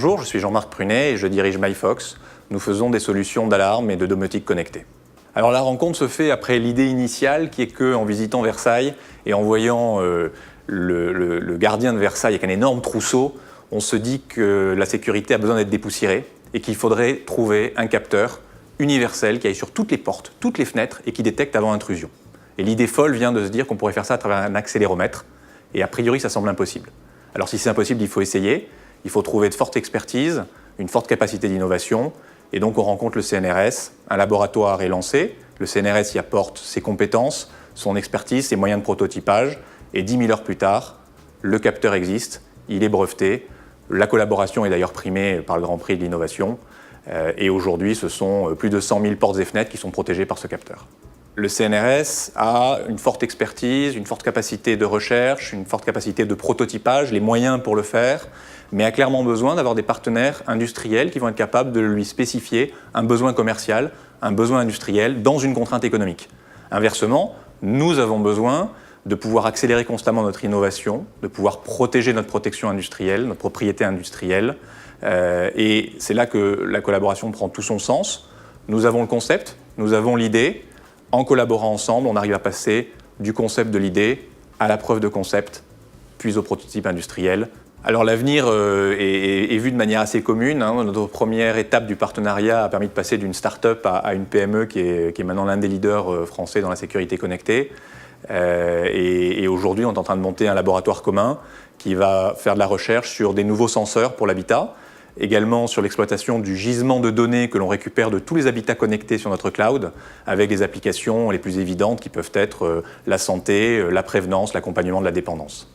Bonjour, je suis Jean-Marc Prunet et je dirige MyFox. Nous faisons des solutions d'alarme et de domotique connectée. Alors la rencontre se fait après l'idée initiale qui est qu'en visitant Versailles et en voyant le gardien de Versailles avec un énorme trousseau, on se dit que la sécurité a besoin d'être dépoussiérée et qu'il faudrait trouver un capteur universel qui aille sur toutes les portes, toutes les fenêtres et qui détecte avant intrusion. Et l'idée folle vient de se dire qu'on pourrait faire ça à travers un accéléromètre et a priori ça semble impossible. Alors si c'est impossible, il faut essayer, il faut trouver de fortes expertises, une forte capacité d'innovation et donc on rencontre le CNRS, un laboratoire est lancé, le CNRS y apporte ses compétences, son expertise, ses moyens de prototypage et 10 000 heures plus tard, le capteur existe, il est breveté, la collaboration est d'ailleurs primée par le Grand Prix de l'innovation et aujourd'hui ce sont plus de 100 000 portes et fenêtres qui sont protégées par ce capteur. Le CNRS a une forte expertise, une forte capacité de recherche, une forte capacité de prototypage, les moyens pour le faire, mais a clairement besoin d'avoir des partenaires industriels qui vont être capables de lui spécifier un besoin commercial, un besoin industriel dans une contrainte économique. Inversement, nous avons besoin de pouvoir accélérer constamment notre innovation, de pouvoir protéger notre protection industrielle, notre propriété industrielle, et c'est là que la collaboration prend tout son sens. Nous avons le concept, nous avons l'idée. En collaborant ensemble, on arrive à passer du concept de l'idée à la preuve de concept, puis au prototype industriel. Alors l'avenir est vu de manière assez commune. Notre première étape du partenariat a permis de passer d'une start-up à une PME qui est maintenant l'un des leaders français dans la sécurité connectée. Et aujourd'hui, on est en train de monter un laboratoire commun qui va faire de la recherche sur des nouveaux senseurs pour l'habitat, également sur l'exploitation du gisement de données que l'on récupère de tous les habitats connectés sur notre cloud, avec des applications les plus évidentes qui peuvent être la santé, la prévenance, l'accompagnement de la dépendance.